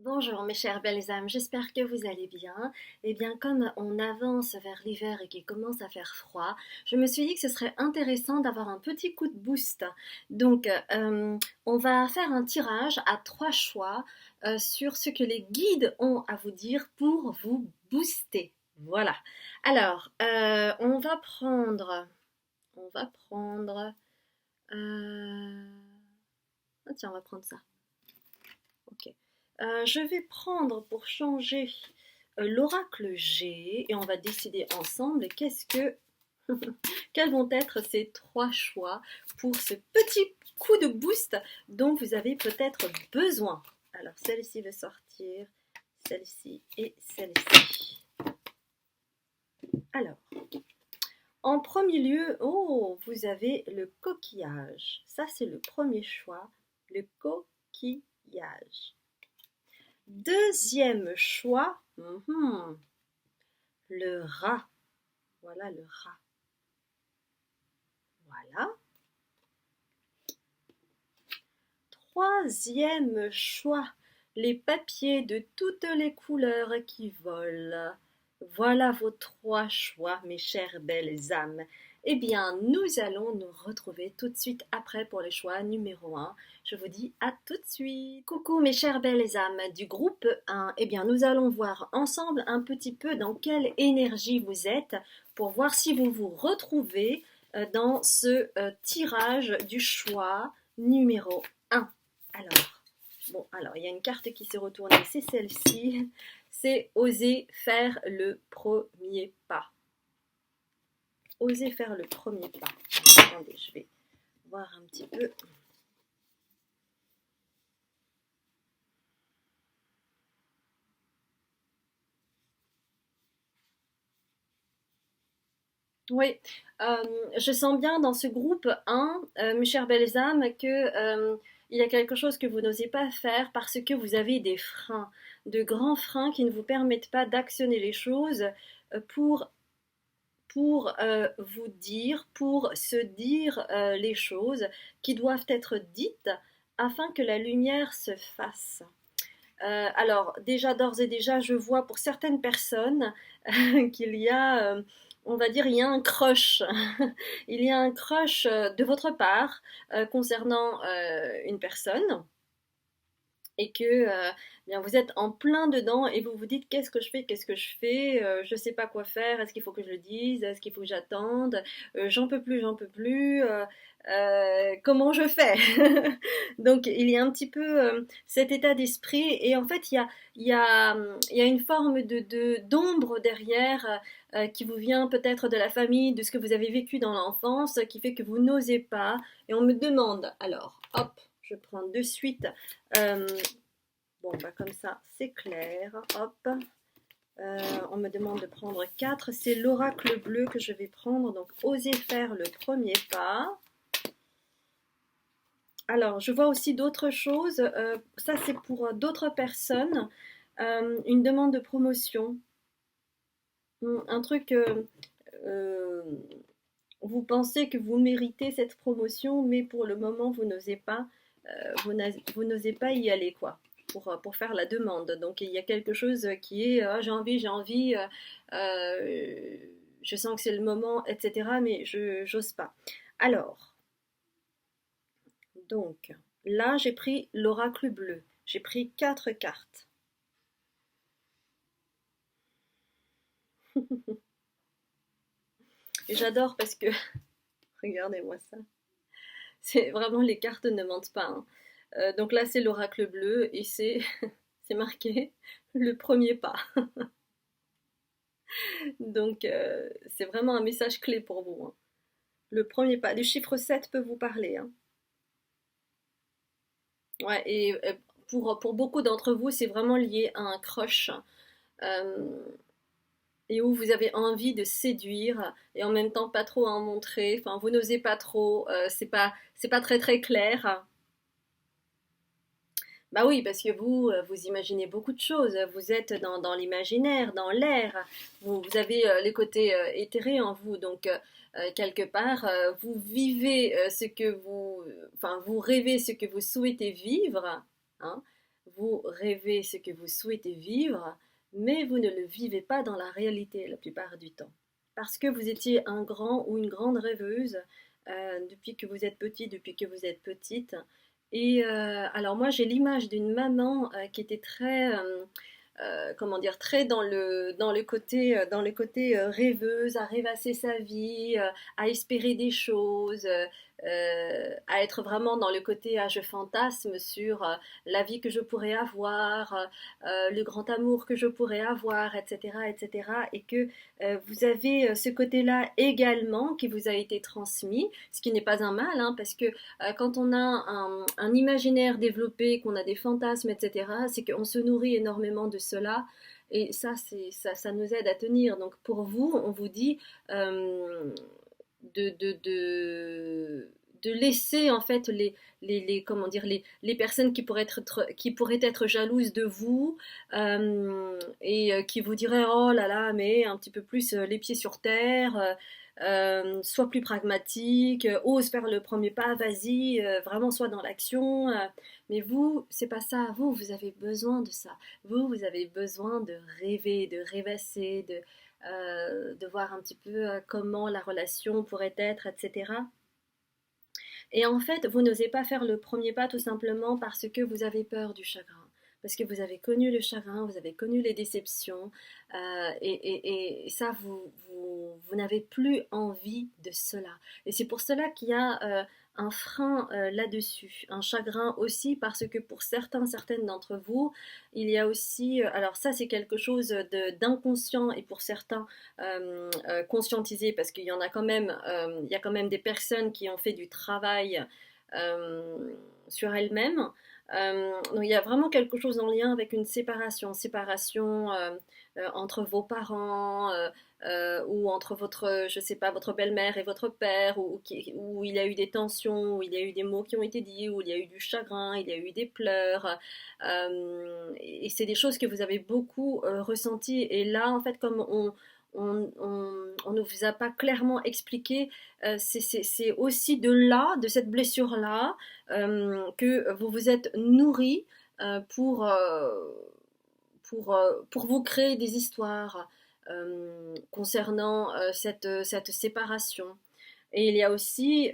Bonjour mes chères belles âmes, j'espère que vous allez bien. Eh bien, comme on avance vers l'hiver et qu'il commence à faire froid, je me suis dit que ce serait intéressant d'avoir un petit coup de boost. Donc, on va faire un tirage à trois choix sur ce que les guides ont à vous dire pour vous booster. Voilà. Alors, on va prendre, ah tiens, on va prendre ça. Ok. Je vais prendre pour changer l'oracle G et on va décider ensemble quels vont être ces trois choix pour ce petit coup de boost dont vous avez peut-être besoin. Alors celle-ci va sortir, celle-ci et celle-ci. Alors, en premier lieu, oh, vous avez le coquillage. Ça, c'est le premier choix, le coquillage. Deuxième choix, le rat. Voilà le rat. Voilà. Troisième choix, les papiers de toutes les couleurs qui volent. Voilà vos trois choix, mes chères belles âmes. Eh bien, nous allons nous retrouver tout de suite après pour le choix numéro un. Je vous dis à tout de suite. Coucou mes chères belles âmes du groupe 1. Eh bien, nous allons voir ensemble un petit peu dans quelle énergie vous êtes pour voir si vous vous retrouvez dans ce tirage du choix numéro un. Alors, il y a une carte qui s'est retournée, c'est celle-ci. C'est oser faire le premier pas. Oser faire le premier pas. Attendez, je vais voir un petit peu. Oui, je sens bien dans ce groupe 1, mes chères belles âmes, que il y a quelque chose que vous n'osez pas faire parce que vous avez des freins, de grands freins qui ne vous permettent pas d'actionner les choses pour vous dire, pour se dire les choses qui doivent être dites afin que la lumière se fasse. Alors, déjà, d'ores et déjà, je vois pour certaines personnes qu'il y a, on va dire, il y a un crush. Il y a un crush de votre part concernant une personne et que bien, vous êtes en plein dedans et vous vous dites qu'est-ce que je fais, je sais pas quoi faire, est-ce qu'il faut que je le dise, est-ce qu'il faut que j'attende, j'en peux plus, comment je fais. Donc il y a un petit peu cet état d'esprit et en fait il y a une forme d'ombre derrière qui vous vient peut-être de la famille, de ce que vous avez vécu dans l'enfance, qui fait que vous n'osez pas et on me demande alors, hop, je prends de suite. Euh, bon, bah comme ça, c'est clair. Hop. On me demande de prendre 4. C'est l'oracle bleu que je vais prendre. Donc, oser faire le premier pas. Alors, je vois aussi d'autres choses. Ça, c'est pour d'autres personnes. Une demande de promotion. Un truc... euh, vous pensez que vous méritez cette promotion, mais pour le moment, vous n'osez pas, vous n'osez pas y aller, quoi, pour faire la demande. Donc, il y a quelque chose qui est, ah, j'ai envie, je sens que c'est le moment, etc., mais je n'ose pas. Alors, donc, là, j'ai pris l'oracle bleu. J'ai pris 4 cartes. Et j'adore parce que, regardez-moi ça, c'est vraiment les cartes ne mentent pas, hein. Donc là, c'est l'oracle bleu et c'est marqué le premier pas. Donc c'est vraiment un message clé pour vous, hein. Le premier pas. Le chiffre 7 peut vous parler, hein. Ouais, et pour beaucoup d'entre vous, c'est vraiment lié à un crush. euh, et où vous avez envie de séduire et en même temps pas trop en montrer. Enfin, vous n'osez pas trop. C'est pas très très clair. Bah oui, parce que vous, vous imaginez beaucoup de choses. Vous êtes dans l'imaginaire, dans l'air. Vous avez les côtés éthérés en vous. Donc, quelque part, vous vivez ce que vous... Enfin, vous rêvez ce que vous souhaitez vivre, hein. vous rêvez ce que vous souhaitez vivre, mais vous ne le vivez pas dans la réalité la plupart du temps. Parce que vous étiez un grand ou une grande rêveuse depuis que vous êtes petit, depuis que vous êtes petite. Et alors moi j'ai l'image d'une maman qui était très comment dire, très dans le côté rêveuse, à rêvasser sa vie, à espérer des choses, à être vraiment dans le côté je fantasme sur la vie que je pourrais avoir, le grand amour que je pourrais avoir, etc., etc. Et que vous avez ce côté-là également qui vous a été transmis, ce qui n'est pas un mal, hein, parce que quand on a un imaginaire développé, qu'on a des fantasmes, etc., c'est qu'on se nourrit énormément de cela. Et ça, ça nous aide à tenir. Donc pour vous, on vous dit de, de, de, de laisser en fait comment dire, les personnes qui pourraient être jalouses de vous et qui vous diraient oh là là, mais un petit peu plus les pieds sur terre. Sois plus pragmatique, ose faire le premier pas, vas-y, vraiment sois dans l'action. Mais vous, c'est pas ça. Vous avez besoin de ça. Vous avez besoin de rêver, de rêvasser, de voir un petit peu comment la relation pourrait être, etc. Et en fait, vous n'osez pas faire le premier pas tout simplement parce que vous avez peur du chagrin. Parce que vous avez connu le chagrin, vous avez connu les déceptions, et ça, vous n'avez plus envie de cela. Et c'est pour cela qu'il y a un frein là-dessus, un chagrin aussi, parce que pour certaines d'entre vous, il y a aussi, alors ça c'est quelque chose d'inconscient et pour certains conscientisé, parce qu'il y en a quand même, il y a quand même des personnes qui ont fait du travail sur elles-mêmes. Donc il y a vraiment quelque chose en lien avec une séparation entre vos parents ou entre votre, je sais pas, votre belle-mère et votre père, où il y a eu des tensions, où il y a eu des mots qui ont été dits, où il y a eu du chagrin, il y a eu des pleurs, et c'est des choses que vous avez beaucoup ressenties. Et là, en fait, comme on ne vous a pas clairement expliqué, c'est aussi de là, de cette blessure-là, que vous vous êtes nourri pour vous créer des histoires concernant cette séparation. Et il y a aussi,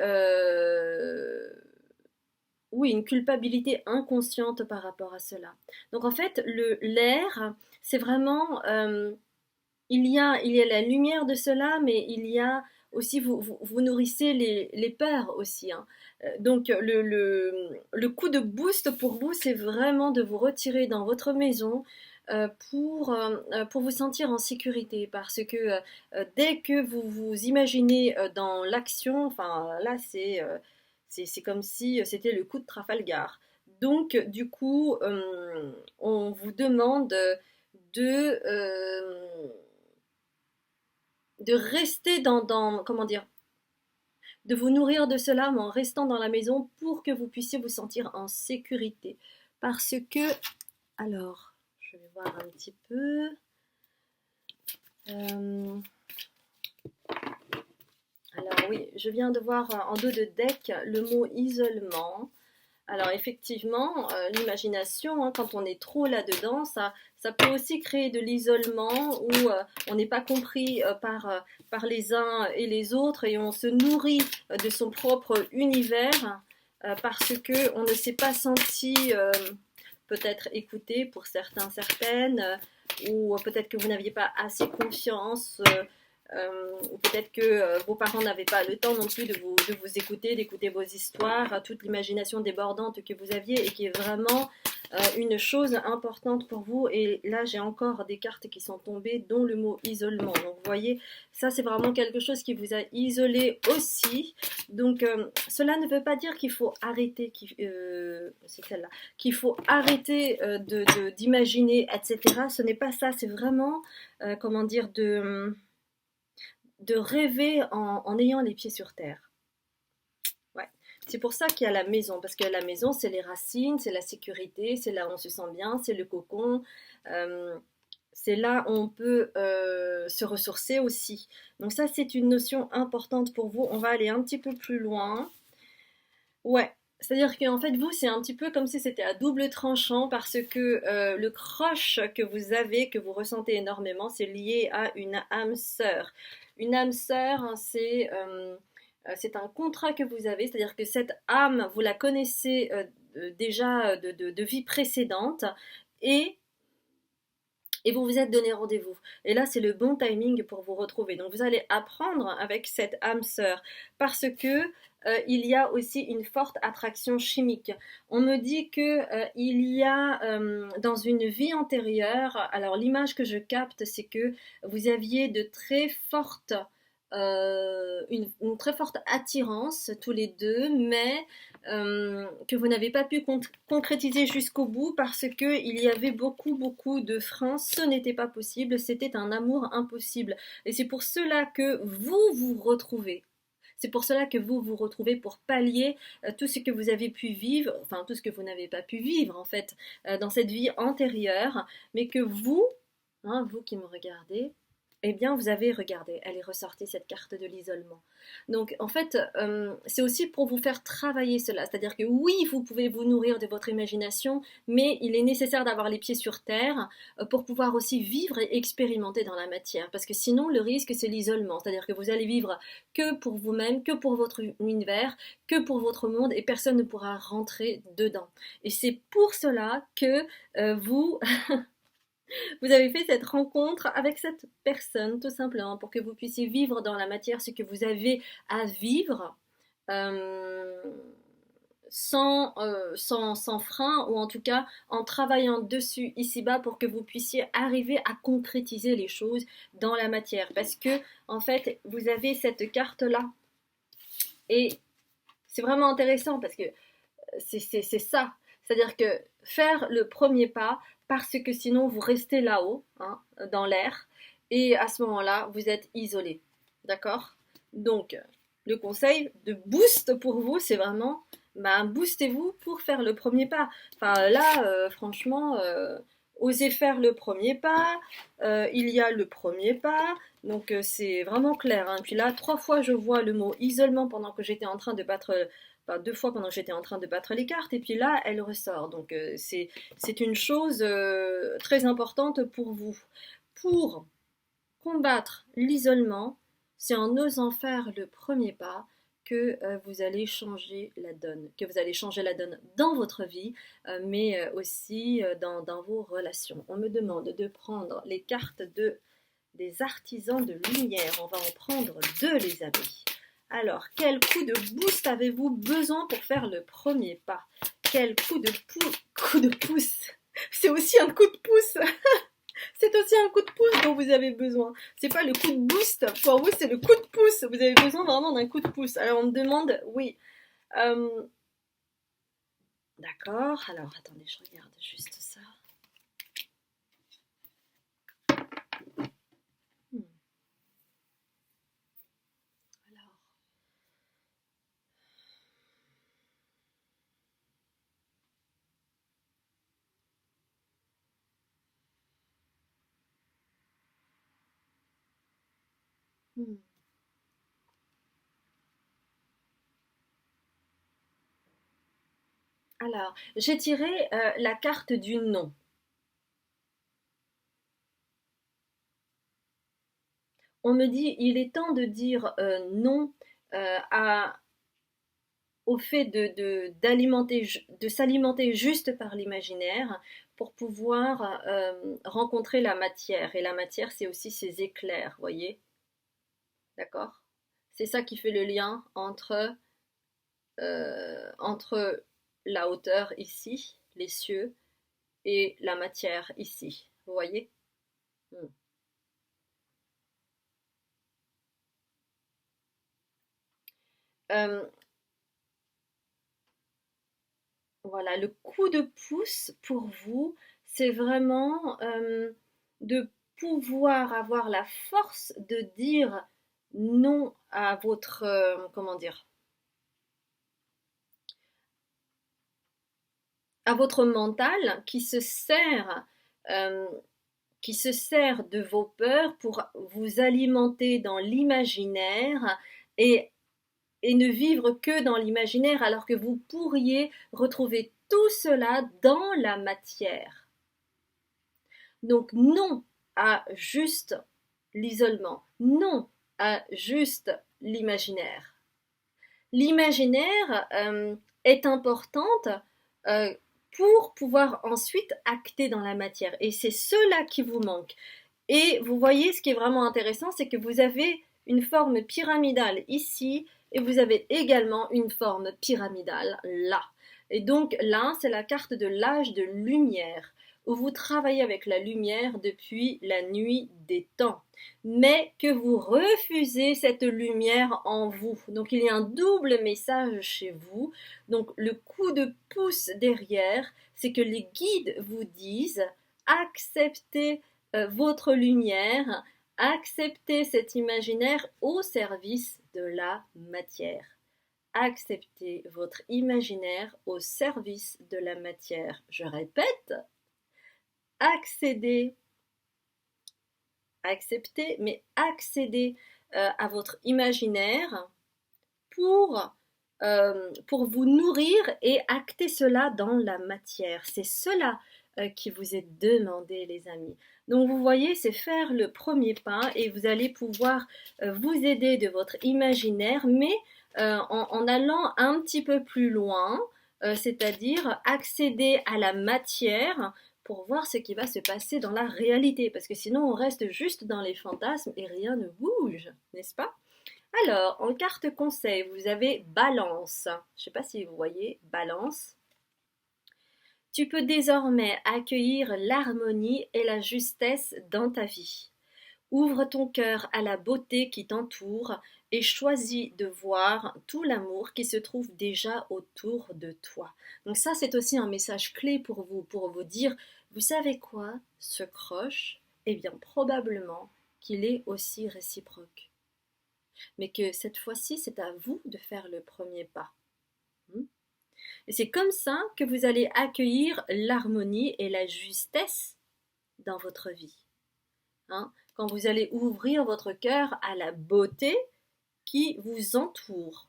oui, une culpabilité inconsciente par rapport à cela. Donc en fait, l'air, c'est vraiment il y a la lumière de cela, mais il y a aussi, vous nourrissez les peurs aussi, hein. Donc le coup de boost pour vous, c'est vraiment de vous retirer dans votre maison pour vous sentir en sécurité. Parce que dès que vous vous imaginez dans l'action, enfin là c'est comme si c'était le coup de Trafalgar. Donc du coup, on vous demande de... de rester comment dire, de vous nourrir de cela, mais en restant dans la maison pour que vous puissiez vous sentir en sécurité. Parce que, alors, je vais voir un petit peu. Alors oui, je viens de voir en dos de deck le mot isolement. Alors effectivement, l'imagination, hein, quand on est trop là-dedans, ça peut aussi créer de l'isolement où on n'est pas compris par les uns et les autres et on se nourrit de son propre univers parce qu'on ne s'est pas senti peut-être écouté pour certains, certaines, ou peut-être que vous n'aviez pas assez confiance. Ou peut-être que vos parents n'avaient pas le temps non plus de vous écouter, d'écouter vos histoires, toute l'imagination débordante que vous aviez et qui est vraiment une chose importante pour vous. Et là, j'ai encore des cartes qui sont tombées, dont le mot isolement. Donc, vous voyez, ça, c'est vraiment quelque chose qui vous a isolé aussi. Donc, cela ne veut pas dire qu'il faut arrêter, c'est celle-là, qu'il faut arrêter d'imaginer, etc. Ce n'est pas ça, c'est vraiment, comment dire, de rêver en ayant les pieds sur terre. Ouais. C'est pour ça qu'il y a la maison, parce que la maison, c'est les racines, c'est la sécurité, c'est là où on se sent bien, c'est le cocon, c'est là où on peut se ressourcer aussi. Donc ça, c'est une notion importante pour vous. On va aller un petit peu plus loin. Ouais. C'est-à-dire qu'en fait, vous, c'est un petit peu comme si c'était à double tranchant parce que le crush que vous avez, que vous ressentez énormément, c'est lié à une âme sœur. Une âme sœur, hein, c'est un contrat que vous avez, c'est-à-dire que cette âme, vous la connaissez déjà de vie précédente et et vous vous êtes donné rendez-vous. Et là, c'est le bon timing pour vous retrouver. Donc, vous allez apprendre avec cette âme sœur parce que il y a aussi une forte attraction chimique. On me dit que il y a dans une vie antérieure, alors l'image que je capte, c'est que vous aviez de très fortes une très forte attirance tous les deux, mais que vous n'avez pas pu concrétiser jusqu'au bout parce que il y avait beaucoup de freins. Ce n'était pas possible, c'était un amour impossible. Et c'est pour cela que vous vous retrouvez. C'est pour cela que vous vous retrouvez pour pallier tout ce que vous avez pu vivre, enfin tout ce que vous n'avez pas pu vivre en fait dans cette vie antérieure, mais que vous, hein, vous qui me regardez, eh bien, vous avez regardé, elle est ressortie cette carte de l'isolement. Donc, en fait, c'est aussi pour vous faire travailler cela. C'est-à-dire que oui, vous pouvez vous nourrir de votre imagination, mais il est nécessaire d'avoir les pieds sur terre pour pouvoir aussi vivre et expérimenter dans la matière. Parce que sinon, le risque, c'est l'isolement. C'est-à-dire que vous allez vivre que pour vous-même, que pour votre univers, que pour votre monde, et personne ne pourra rentrer dedans. Et c'est pour cela que vous vous avez fait cette rencontre avec cette personne, tout simplement, pour que vous puissiez vivre dans la matière ce que vous avez à vivre euh, sans frein, ou en tout cas en travaillant dessus ici-bas pour que vous puissiez arriver à concrétiser les choses dans la matière. Parce que, en fait, vous avez cette carte-là. Et c'est vraiment intéressant parce que c'est ça. C'est-à-dire que faire le premier pas, parce que sinon vous restez là-haut, hein, dans l'air, et à ce moment-là, vous êtes isolé. D'accord? Donc, le conseil de boost pour vous, c'est vraiment, bah, boostez-vous pour faire le premier pas. Enfin, là, franchement, osez faire le premier pas, il y a le premier pas, donc c'est vraiment clair, hein. Puis là, 3 fois, je vois le mot isolement pendant que j'étais en train de battre, enfin 2 fois pendant que j'étais en train de battre les cartes, et puis là, elle ressort. Donc c'est une chose très importante pour vous. Pour combattre l'isolement, c'est en osant faire le premier pas que vous allez changer la donne, que vous allez changer la donne dans votre vie, mais aussi dans vos relations. On me demande de prendre les cartes des artisans de lumière. On va en prendre 2, les amis. Alors, quel coup de boost avez-vous besoin pour faire le premier pas? Quel coup de pouce? C'est aussi un coup de pouce. C'est aussi un coup de pouce dont vous avez besoin. C'est pas le coup de boost. Pour vous, c'est le coup de pouce. Vous avez besoin vraiment d'un coup de pouce. Alors, on me demande, oui. Euh, D'accord. Alors, attendez, je regarde juste ça. Hmm. Alors. Hmm. Alors, j'ai tiré la carte du non. On me dit, il est temps de dire non à, au fait de s'alimenter juste par l'imaginaire pour pouvoir rencontrer la matière. Et la matière, c'est aussi ces éclairs, voyez? D'accord? C'est ça qui fait le lien entre la hauteur ici, les cieux, et la matière ici. Vous voyez? Hmm. Euh, Voilà, le coup de pouce pour vous, c'est vraiment de pouvoir avoir la force de dire non à votre, comment dire, à votre mental euh, qui se sert de vos peurs pour vous alimenter dans l'imaginaire et et ne vivre que dans l'imaginaire alors que vous pourriez retrouver tout cela dans la matière. Donc non à juste l'isolement, non à juste l'imaginaire. L'imaginaire est importante pour pouvoir ensuite acter dans la matière. Et c'est cela qui vous manque. Et vous voyez, ce qui est vraiment intéressant, c'est que vous avez une forme pyramidale ici et vous avez également une forme pyramidale là. Et donc là, c'est la carte de l'âge de lumière, où vous travaillez avec la lumière depuis la nuit des temps, mais que vous refusez cette lumière en vous. Donc il y a un double message chez vous. Donc le coup de pouce derrière, c'est que les guides vous disent acceptez votre lumière, acceptez cet imaginaire au service de la matière. Acceptez votre imaginaire au service de la matière. Je répète, accédez, acceptez, mais accédez à votre imaginaire pour vous nourrir et acter cela dans la matière. C'est cela qui vous est demandé, les amis. Donc vous voyez, c'est faire le premier pas et vous allez pouvoir vous aider de votre imaginaire, mais en allant un petit peu plus loin, c'est-à-dire accéder à la matière pour voir ce qui va se passer dans la réalité, parce que sinon on reste juste dans les fantasmes et rien ne bouge, n'est-ce pas? Alors, en carte conseil, vous avez Balance. Je ne sais pas si vous voyez Balance. Tu peux désormais accueillir l'harmonie et la justesse dans ta vie. Ouvre ton cœur à la beauté qui t'entoure et choisis de voir tout l'amour qui se trouve déjà autour de toi. Donc ça, c'est aussi un message clé pour vous dire, vous savez quoi, ce crush, eh bien probablement qu'il est aussi réciproque. Mais que cette fois-ci, c'est à vous de faire le premier pas. Et c'est comme ça que vous allez accueillir l'harmonie et la justesse dans votre vie. Quand vous allez ouvrir votre cœur à la beauté qui vous entoure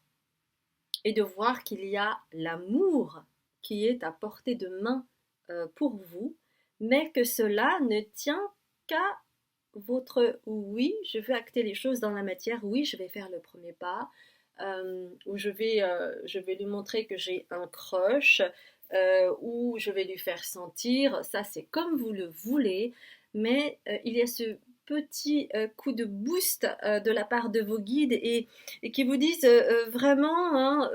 et de voir qu'il y a l'amour qui est à portée de main pour vous, mais que cela ne tient qu'à votre oui, je veux acter les choses dans la matière, oui, je vais faire le premier pas, ou je vais lui montrer que j'ai un crush, ou je vais lui faire sentir, ça c'est comme vous le voulez, mais il y a ce petit coup de boost de la part de vos guides et qui vous disent vraiment,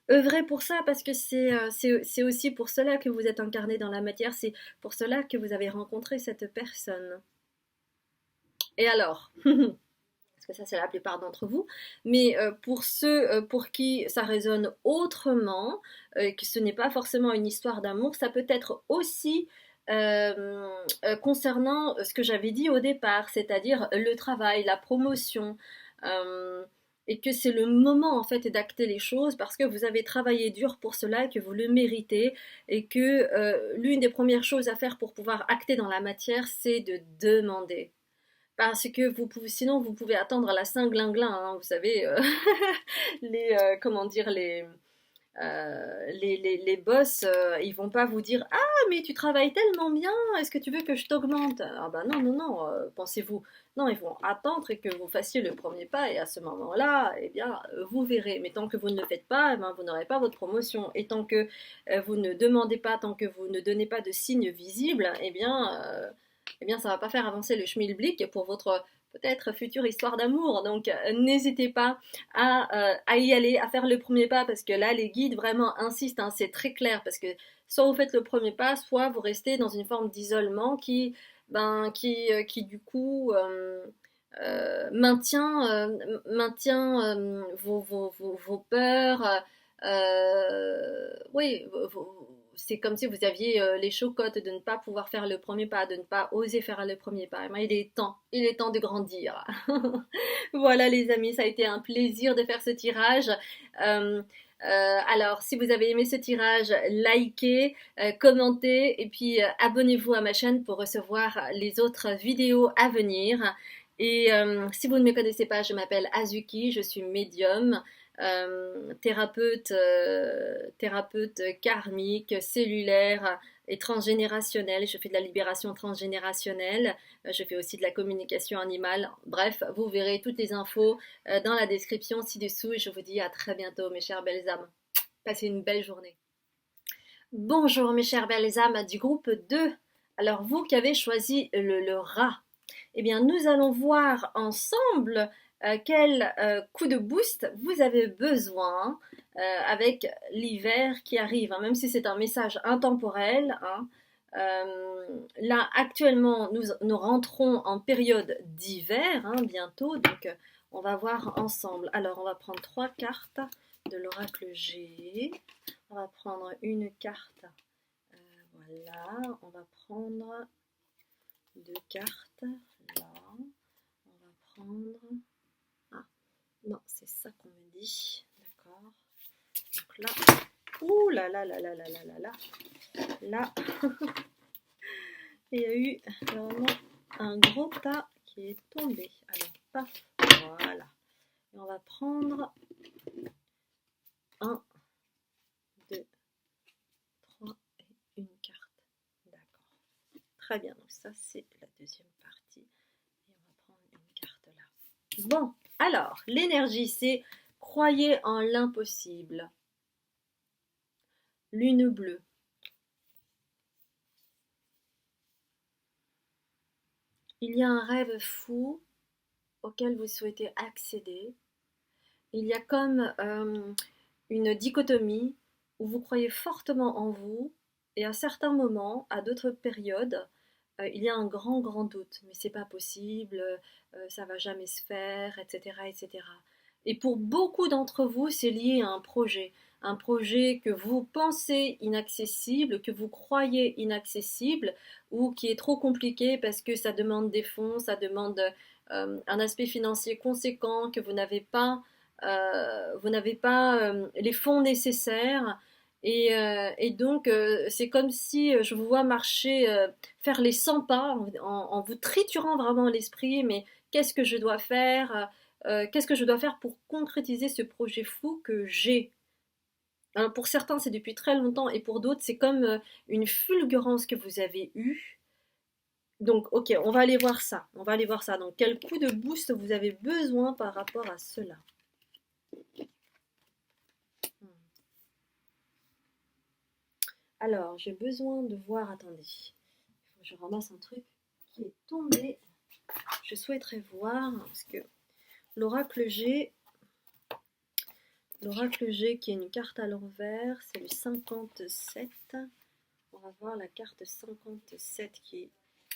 œuvrez pour ça parce que c'est aussi pour cela que vous êtes incarné dans la matière, c'est pour cela que vous avez rencontré cette personne. Et alors, parce que ça c'est la plupart d'entre vous, mais pour ceux pour qui ça résonne autrement, que ce n'est pas forcément une histoire d'amour, ça peut être aussi concernant ce que j'avais dit au départ, c'est-à-dire le travail, la promotion, et que c'est le moment en fait d'acter les choses parce que vous avez travaillé dur pour cela et que vous le méritez et que l'une des premières choses à faire pour pouvoir acter dans la matière, c'est de demander. Parce que sinon vous pouvez attendre à la Saint-Glinglin, vous savez, comment dire, les boss, ils vont pas vous dire ah mais tu travailles tellement bien, est-ce que tu veux que je t'augmente? Ah bah non non non, pensez-vous, non ils vont attendre que vous fassiez le premier pas et à ce moment-là, eh bien vous verrez. Mais tant que vous ne le faites pas, eh ben, vous n'aurez pas votre promotion et tant que vous ne demandez pas, tant que vous ne donnez pas de signes visibles, eh bien ça va pas faire avancer le schmilblick pour votre peut-être future histoire d'amour. Donc n'hésitez pas à y aller, à faire le premier pas parce que là les guides vraiment insistent, c'est très clair parce que soit vous faites le premier pas, soit vous restez dans une forme d'isolement qui du coup maintient vos peurs. Oui, c'est comme si vous aviez les chocottes de ne pas pouvoir faire le premier pas, de ne pas oser faire le premier pas. Il est temps de grandir. Voilà les amis, ça a été un plaisir de faire ce tirage. Alors, si vous avez aimé ce tirage, likez, commentez et puis abonnez-vous à ma chaîne pour recevoir les autres vidéos à venir. Et si vous ne me connaissez pas, je m'appelle Azuki, je suis médium. thérapeute karmique, cellulaire et transgénérationnelle. Je fais de la libération transgénérationnelle. Je fais aussi de la communication animale. Bref, vous verrez toutes les infos dans la description ci-dessous et je vous dis à très bientôt mes chères belles âmes. Passez une belle journée. Bonjour mes chères belles âmes du groupe 2. Alors vous qui avez choisi le rat, eh bien nous allons voir ensemble quel coup de boost vous avez besoin avec l'hiver qui arrive, hein, même si c'est un message intemporel. Hein. Là actuellement nous rentrons en période d'hiver hein, bientôt, donc on va voir ensemble. Alors on va prendre 3 cartes de l'oracle G. On va prendre une carte. Voilà, on va prendre 2 cartes. Là, on va prendre. Ah, non, c'est ça qu'on me dit. D'accord. Donc là, ouh là là là là là là là là. Là, il y a eu vraiment un gros tas qui est tombé. Alors, paf, voilà. Et on va prendre 1, 2, 3 et une carte. D'accord. Très bien, donc ça c'est la deuxième partie. Et on va prendre une carte là. Bon, alors, l'énergie c'est croyez en l'impossible. Lune bleue. Il y a un rêve fou auquel vous souhaitez accéder. Il y a comme une dichotomie où vous croyez fortement en vous et à certains moments, à d'autres périodes, il y a un grand doute. Mais c'est pas possible, ça va jamais se faire, etc., etc. Et pour beaucoup d'entre vous, c'est lié à un projet que vous pensez inaccessible, que vous croyez inaccessible ou qui est trop compliqué parce que ça demande des fonds, ça demande un aspect financier conséquent que vous n'avez pas les fonds nécessaires et donc c'est comme si je vous vois marcher, faire les 100 pas en vous triturant vraiment l'esprit, mais qu'est-ce que je dois faire qu'est-ce que je dois faire pour concrétiser ce projet fou que j'ai. Alors pour certains c'est depuis très longtemps et pour d'autres c'est comme une fulgurance que vous avez eue. Donc ok, on va aller voir ça, on va aller voir ça. Donc quel coup de boost vous avez besoin par rapport à cela? Alors, j'ai besoin de voir, attendez, il faut que je ramasse un truc qui est tombé. Je souhaiterais voir, parce que l'oracle G qui est une carte à l'envers, c'est le 57. On va voir la carte 57 qui est...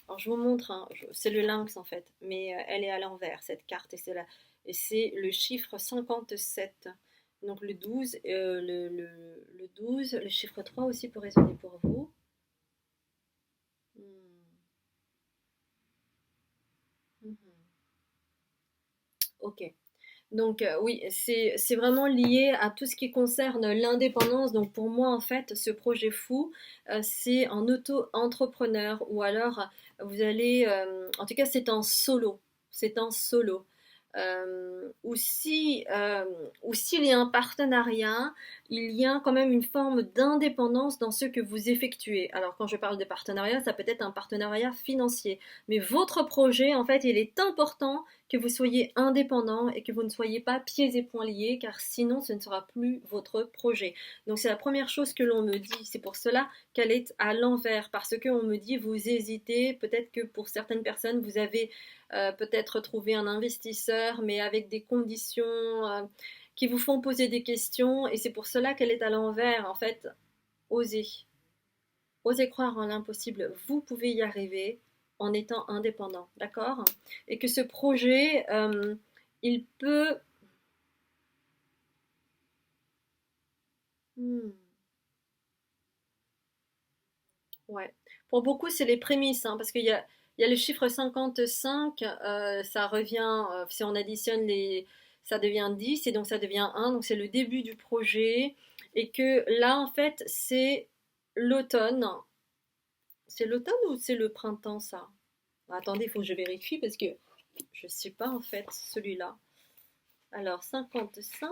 Alors je vous montre, hein, c'est le lynx en fait, mais elle est à l'envers cette carte et c'est le chiffre 57. Donc le 12, le 12, le chiffre 3 aussi peut résonner pour vous. Ok. Donc oui, c'est vraiment lié à tout ce qui concerne l'indépendance. Donc pour moi, en fait, ce projet fou, c'est en auto-entrepreneur ou alors vous allez, en tout cas, c'est en solo. C'est en solo. Ou s'il y a un partenariat, il y a quand même une forme d'indépendance dans ce que vous effectuez. Alors quand je parle de partenariat, ça peut être un partenariat financier. Mais votre projet, en fait, il est important que vous soyez indépendant et que vous ne soyez pas pieds et poings liés, car sinon ce ne sera plus votre projet. Donc c'est la première chose que l'on me dit. C'est pour cela qu'elle est à l'envers, parce qu'on me dit vous hésitez, peut-être que pour certaines personnes vous avez peut-être trouvé un investisseur, mais avec des conditions qui vous font poser des questions, et c'est pour cela qu'elle est à l'envers. En fait, osez. Osez croire en l'impossible. Vous pouvez y arriver en étant indépendant, d'accord? Et que ce projet, il peut... Ouais. Pour beaucoup, c'est les prémices, hein, parce qu'il y a le chiffre 55, ça revient, si on additionne ça devient 10, et donc ça devient 1, donc c'est le début du projet, et que là, en fait, c'est l'automne. C'est l'automne ou c'est le printemps, ça? Attendez, il faut que je vérifie, parce que je ne sais pas, en fait, celui-là. Alors, 55,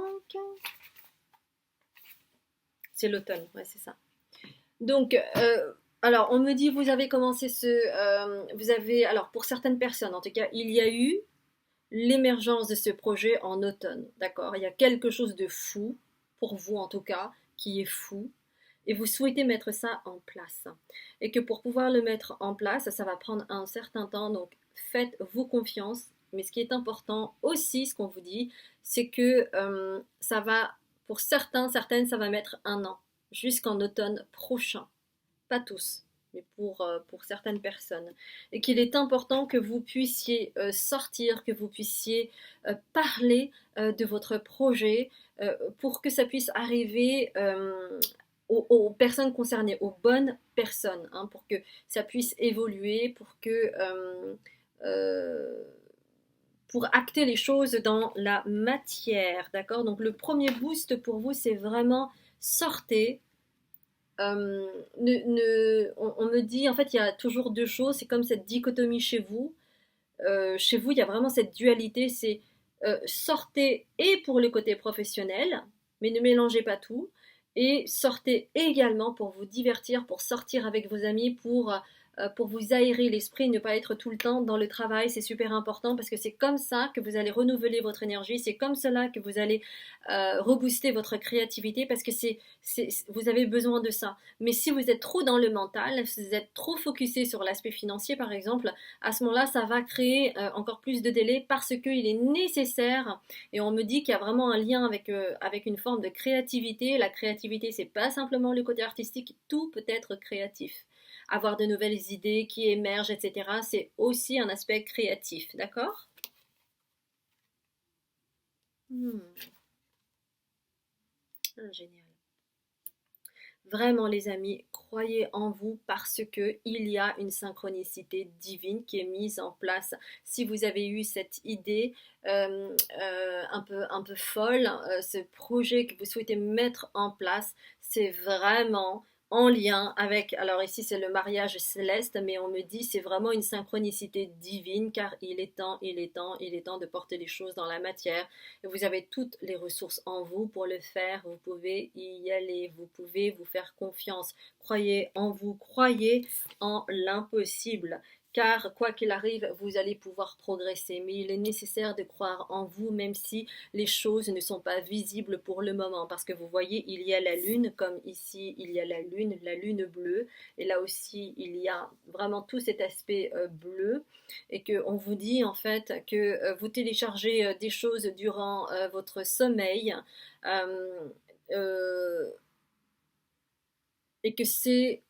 c'est l'automne, ouais, c'est ça. Donc, alors, on me dit, vous avez commencé vous avez, alors, pour certaines personnes, en tout cas, il y a eu l'émergence de ce projet en automne, d'accord? Il y a quelque chose de fou, pour vous en tout cas, qui est fou, et vous souhaitez mettre ça en place. Et que pour pouvoir le mettre en place, ça va prendre un certain temps, donc faites-vous confiance. Mais ce qui est important aussi, ce qu'on vous dit, c'est que ça va, pour certains, certaines, ça va mettre un an, jusqu'en automne prochain. Pas tous, mais pour certaines personnes. Et qu'il est important que vous puissiez sortir, que vous puissiez parler de votre projet pour que ça puisse arriver aux personnes concernées, aux bonnes personnes, hein, pour que ça puisse évoluer, euh, pour acter les choses dans la matière, d'accord? Donc le premier boost pour vous, c'est vraiment sortez, on me dit, en fait, il y a toujours deux choses. C'est comme cette dichotomie chez vous. Chez vous, il y a vraiment cette dualité. C'est sortez et pour le côté professionnel, mais ne mélangez pas tout. Et sortez également pour vous divertir, pour sortir avec vos amis, pour vous aérer l'esprit, ne pas être tout le temps dans le travail. C'est super important parce que c'est comme ça que vous allez renouveler votre énergie. C'est comme cela que vous allez rebooster votre créativité parce que vous avez besoin de ça. Mais si vous êtes trop dans le mental, si vous êtes trop focusé sur l'aspect financier par exemple, à ce moment-là, ça va créer encore plus de délai parce qu'il est nécessaire, et on me dit qu'il y a vraiment un lien avec une forme de créativité. La créativité, c'est pas simplement le côté artistique, tout peut être créatif. Avoir de nouvelles idées qui émergent, etc., c'est aussi un aspect créatif, d'accord? Hmm, génial. Vraiment, les amis, croyez en vous parce que il y a une synchronicité divine qui est mise en place. Si vous avez eu cette idée un peu folle, ce projet que vous souhaitez mettre en place, c'est vraiment en lien avec, alors ici c'est le mariage céleste, mais on me dit c'est vraiment une synchronicité divine car il est temps, il est temps, il est temps de porter les choses dans la matière. Et vous avez toutes les ressources en vous pour le faire. Vous pouvez y aller. Vous pouvez vous faire confiance. Croyez en vous. Croyez en l'impossible. Car quoi qu'il arrive, vous allez pouvoir progresser. Mais il est nécessaire de croire en vous, même si les choses ne sont pas visibles pour le moment. Parce que vous voyez, il y a la lune, comme ici, il y a la lune bleue. Et là aussi, il y a vraiment tout cet aspect bleu et qu'on vous dit en fait que vous téléchargez des choses durant votre sommeil euh, euh, et que c'est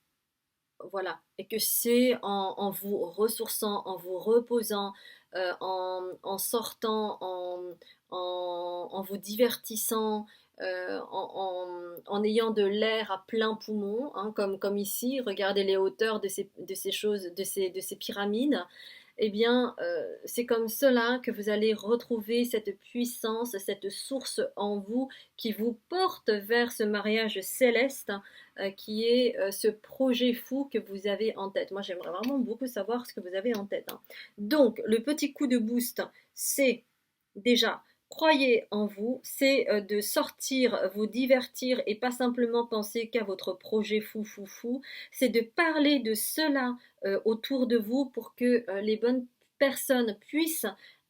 voilà, et que c'est en vous ressourçant, en vous reposant, en sortant, en vous divertissant, en ayant de l'air à plein poumon, hein, comme ici, regardez les hauteurs de ces choses, de ces pyramides. Eh bien, c'est comme cela que vous allez retrouver cette puissance, cette source en vous qui vous porte vers ce mariage céleste qui est ce projet fou que vous avez en tête. Moi, j'aimerais vraiment beaucoup savoir ce que vous avez en tête, hein. Donc, le petit coup de boost, c'est déjà croyez en vous, c'est de sortir, vous divertir et pas simplement penser qu'à votre projet fou, fou, fou. C'est de parler de cela autour de vous pour que les bonnes personnes puissent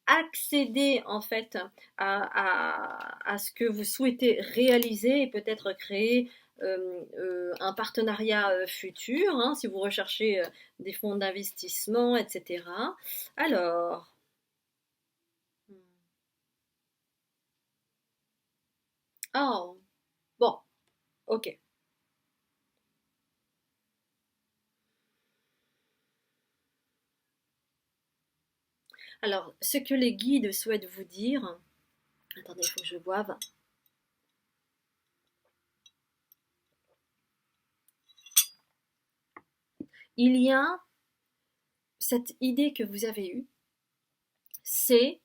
accéder en fait à ce que vous souhaitez réaliser et peut-être créer un partenariat futur, hein, si vous recherchez des fonds d'investissement, etc. Alors, oh, bon, ok. Alors, ce que les guides souhaitent vous dire, attendez, il faut que je boive. Il y a cette idée que vous avez eue, c'est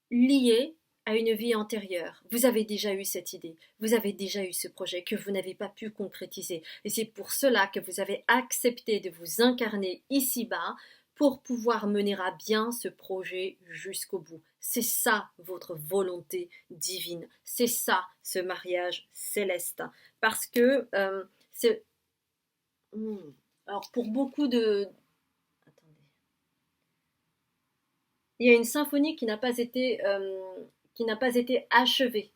lié à une vie antérieure. Vous avez déjà eu cette idée, vous avez déjà eu ce projet que vous n'avez pas pu concrétiser. Et c'est pour cela que vous avez accepté de vous incarner ici-bas pour pouvoir mener à bien ce projet jusqu'au bout. C'est ça votre volonté divine. C'est ça ce mariage céleste. Parce que c'est... Alors pour beaucoup de... Attendez. Il y a une symphonie qui n'a pas été achevée.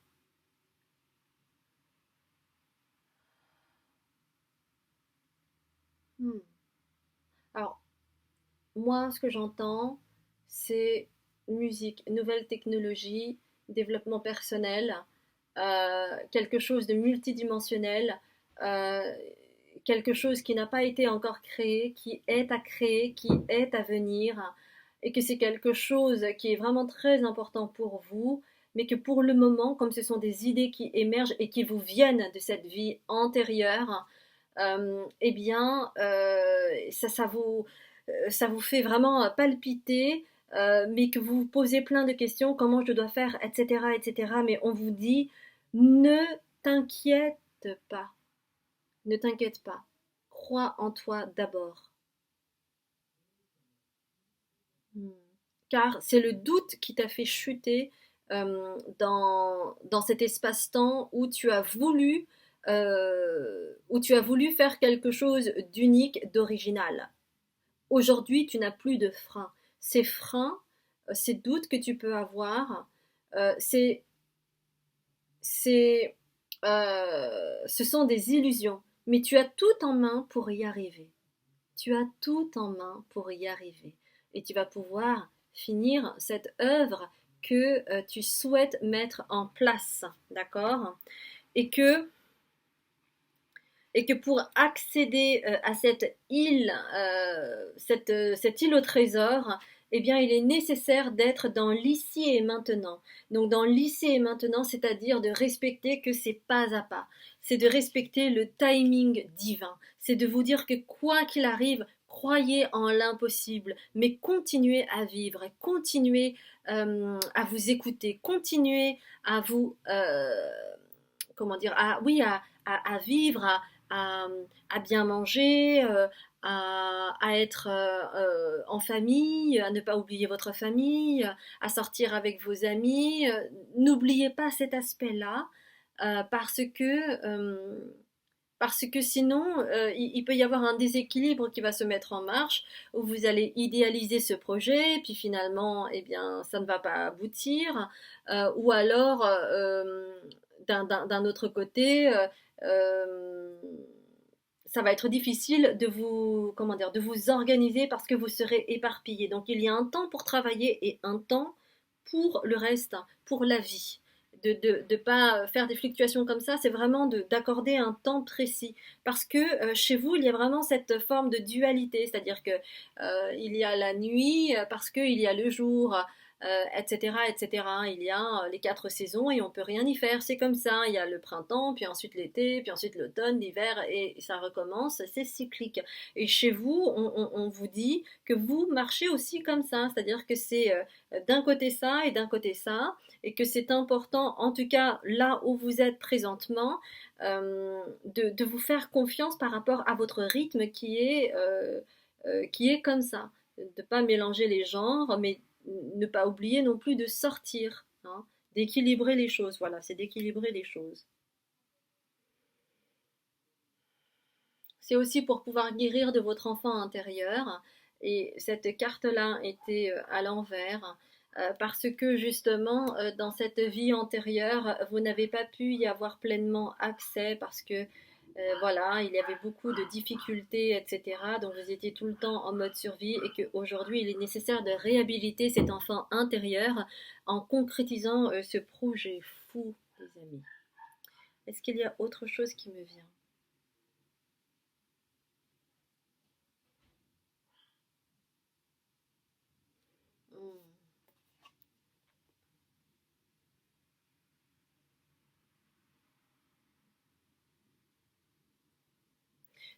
Hmm. Alors, moi, ce que j'entends, c'est musique, nouvelle technologie, développement personnel, quelque chose de multidimensionnel, euh, quelque chose qui n'a pas été encore créé, qui est à venir, et que c'est quelque chose qui est vraiment très important pour vous, mais que pour le moment, comme ce sont des idées qui émergent et qui vous viennent de cette vie antérieure, eh bien, ça vous fait vraiment palpiter, mais que vous vous posez plein de questions, comment je dois faire, etc., etc. Mais on vous dit, ne t'inquiète pas, ne t'inquiète pas, crois en toi d'abord. Hmm. Car c'est le doute qui t'a fait chuter dans cet espace-temps où tu as voulu faire quelque chose d'unique, d'original. Aujourd'hui, tu n'as plus de freins. Ces freins, ces doutes que tu peux avoir, euh, c'est, c'est, ce sont des illusions. Mais tu as tout en main pour y arriver. Tu as tout en main pour y arriver. Et tu vas pouvoir finir cette œuvre que tu souhaites mettre en place. D'accord? Et que et que pour accéder à cette île au trésor, eh bien, il est nécessaire d'être dans l'ici et maintenant. Donc, dans l'ici et maintenant, c'est-à-dire de respecter que c'est pas à pas. C'est de respecter le timing divin. C'est de vous dire que quoi qu'il arrive, croyez en l'impossible, mais continuez à vivre, continuez à vous écouter, continuez à vous, comment dire, oui, à vivre, à, à bien manger, à être en famille, à ne pas oublier votre famille, à sortir avec vos amis. N'oubliez pas cet aspect-là euh, parce que parce que sinon, il peut y avoir un déséquilibre qui va se mettre en marche, où vous allez idéaliser ce projet, puis finalement, eh bien, ça ne va pas aboutir. Ou alors, d'un autre côté, euh, ça va être difficile de vous, comment dire, de vous organiser parce que vous serez éparpillé. Donc, il y a un temps pour travailler et un temps pour le reste, pour la vie. De pas faire des fluctuations comme ça, c'est vraiment d'accorder un temps précis. Parce que chez vous, il y a vraiment cette forme de dualité, c'est-à-dire que il y a la nuit parce qu'il y a le jour, etc., etc. Il y a les quatre saisons et on peut rien y faire. C'est comme ça. Il y a le printemps, puis ensuite l'été, puis ensuite l'automne, l'hiver, et ça recommence. C'est cyclique. Et chez vous, on vous dit que vous marchez aussi comme ça, c'est-à-dire que c'est d'un côté ça et d'un côté ça, et que c'est important, en tout cas là où vous êtes présentement, de vous faire confiance par rapport à votre rythme qui est comme ça. De ne pas mélanger les genres, mais ne pas oublier non plus de sortir, hein, d'équilibrer les choses. Voilà, c'est d'équilibrer les choses. C'est aussi pour pouvoir guérir de votre enfant intérieur. Et cette carte-là était à l'envers parce que justement, dans cette vie antérieure, vous n'avez pas pu y avoir pleinement accès parce que voilà, il y avait beaucoup de difficultés, etc. Donc vous étiez tout le temps en mode survie et qu'aujourd'hui, il est nécessaire de réhabiliter cet enfant intérieur en concrétisant ce projet fou, les amis. Est-ce qu'il y a autre chose qui me vient? Hmm.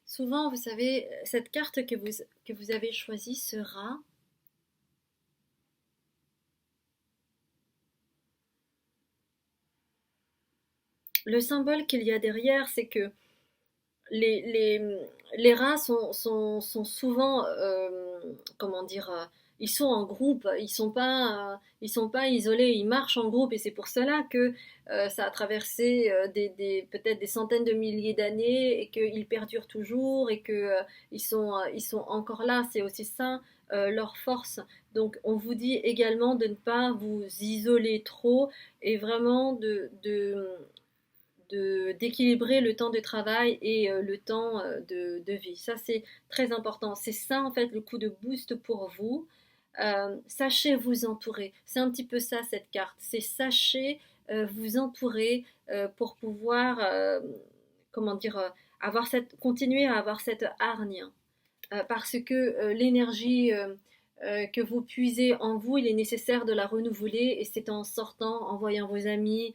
Souvent, vous savez, cette carte que vous avez choisie sera le symbole qu'il y a derrière, c'est que les, les, les rats sont souvent, comment dire, ils sont en groupe, ils sont pas isolés, ils marchent en groupe et c'est pour cela que ça a traversé peut-être des centaines de milliers d'années et qu'ils perdurent toujours et que ils sont encore là. C'est aussi ça leur force. Donc on vous dit également de ne pas vous isoler trop et vraiment d'équilibrer le temps de travail et le temps de vie. Ça, c'est très important. C'est ça, en fait, le coup de boost pour vous. Sachez vous entourer. C'est un petit peu ça, cette carte. C'est sachez vous entourer pour pouvoir, comment dire, continuer à avoir cette hargne. Parce que l'énergie que vous puisez en vous, il est nécessaire de la renouveler et c'est en sortant, en voyant vos amis,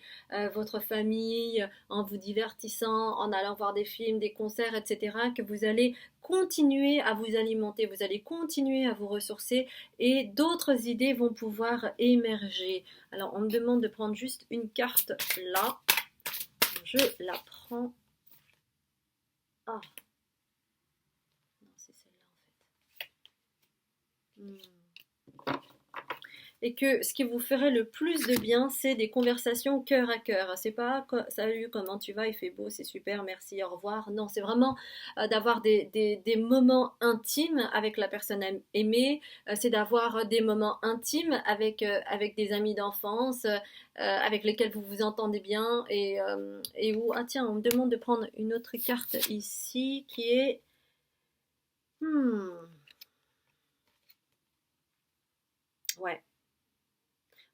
votre famille, en vous divertissant, en allant voir des films, des concerts, etc., que vous allez continuer à vous alimenter, vous allez continuer à vous ressourcer et d'autres idées vont pouvoir émerger. Alors, on me demande de prendre juste une carte là. Je la prends. Ah, non, c'est celle-là en fait. Et que ce qui vous ferait le plus de bien, c'est des conversations cœur à cœur. C'est pas salut, comment tu vas, il fait beau, c'est super, merci, au revoir. Non, c'est vraiment d'avoir des moments intimes avec la personne aimée, c'est d'avoir des moments intimes avec des amis d'enfance, avec lesquels vous vous entendez bien et où, ah tiens, on me demande de prendre une autre carte ici qui est. Hmm, ouais.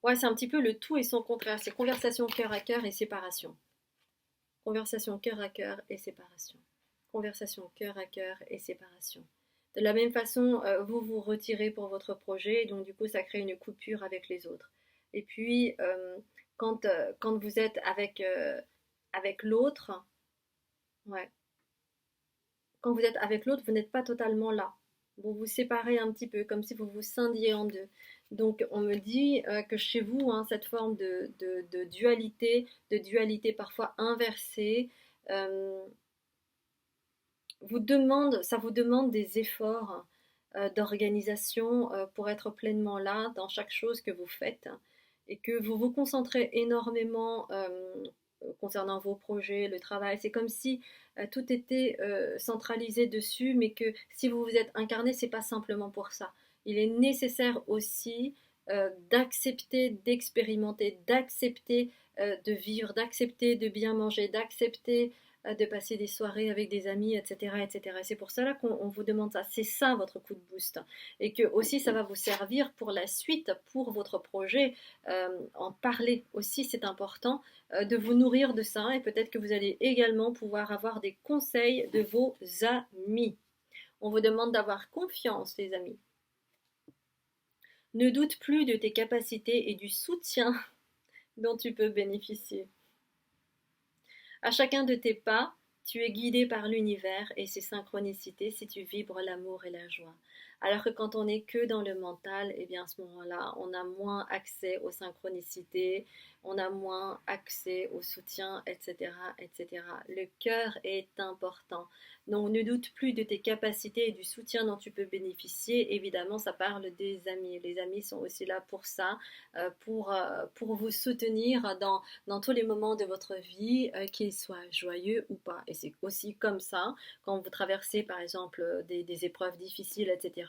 Ouais, c'est un petit peu le tout et son contraire. C'est conversation cœur à cœur et séparation. Conversation cœur à cœur et séparation. Conversation cœur à cœur et séparation. De la même façon, vous vous retirez pour votre projet, donc du coup, ça crée une coupure avec les autres. Et puis, quand vous êtes avec l'autre, ouais, quand vous êtes avec l'autre, vous n'êtes pas totalement là. Vous vous séparez un petit peu, comme si vous vous scindiez en deux. Donc on me dit que chez vous, hein, cette forme de dualité parfois inversée, euh, ça vous demande des efforts d'organisation pour être pleinement là dans chaque chose que vous faites et que vous vous concentrez énormément concernant vos projets, le travail. C'est comme si tout était centralisé dessus, mais que si vous vous êtes incarné, c'est pas simplement pour ça. Il est nécessaire aussi d'accepter, d'expérimenter, d'accepter de vivre, d'accepter de bien manger, d'accepter de passer des soirées avec des amis, etc. etc. C'est pour cela qu'on vous demande ça. C'est ça votre coup de boost. Et que aussi ça va vous servir pour la suite, pour votre projet. En parler aussi, c'est important de vous nourrir de ça. Et peut-être que vous allez également pouvoir avoir des conseils de vos amis. On vous demande d'avoir confiance, les amis. Ne doute plus de tes capacités et du soutien dont tu peux bénéficier. À chacun de tes pas, tu es guidé par l'univers et ses synchronicités si tu vibres l'amour et la joie. Alors que quand on n'est que dans le mental, eh bien à ce moment-là, on a moins accès aux synchronicités, on a moins accès au soutien, etc., etc. Le cœur est important. Donc ne doute plus de tes capacités et du soutien dont tu peux bénéficier. Évidemment, ça parle des amis. Les amis sont aussi là pour ça, pour vous soutenir dans tous les moments de votre vie, qu'ils soient joyeux ou pas. Et c'est aussi comme ça, quand vous traversez par exemple des épreuves difficiles, etc.,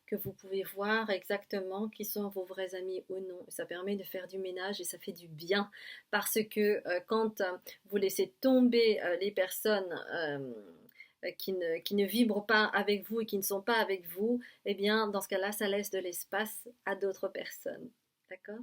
que vous pouvez voir exactement qui sont vos vrais amis ou non. Ça permet de faire du ménage et ça fait du bien parce que quand vous laissez tomber les personnes qui ne vibrent pas avec vous et qui ne sont pas avec vous, eh bien, dans ce cas-là, ça laisse de l'espace à d'autres personnes. D'accord?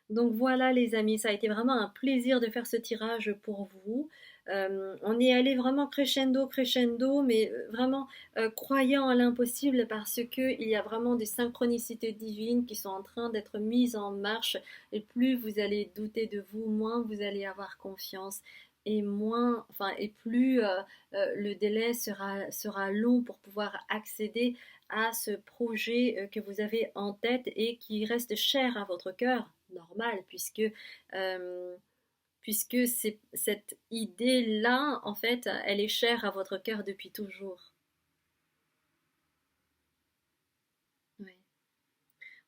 Donc voilà les amis, ça a été vraiment un plaisir de faire ce tirage pour vous. On est allé vraiment crescendo, crescendo, mais vraiment croyant à l'impossible parce qu'il y a vraiment des synchronicités divines qui sont en train d'être mises en marche. Et plus vous allez douter de vous, moins vous allez avoir confiance. Et et plus le délai sera long pour pouvoir accéder à ce projet que vous avez en tête et qui reste cher à votre cœur, normal, puisque euh, puisque cette idée-là, en fait, elle est chère à votre cœur depuis toujours. Oui.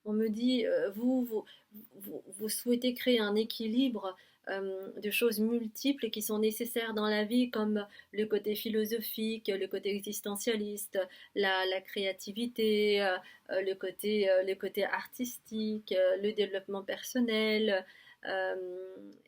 On me dit, vous souhaitez créer un équilibre de choses multiples qui sont nécessaires dans la vie, comme le côté philosophique, le côté existentialiste, la créativité, le côté artistique, le développement personnel. euh,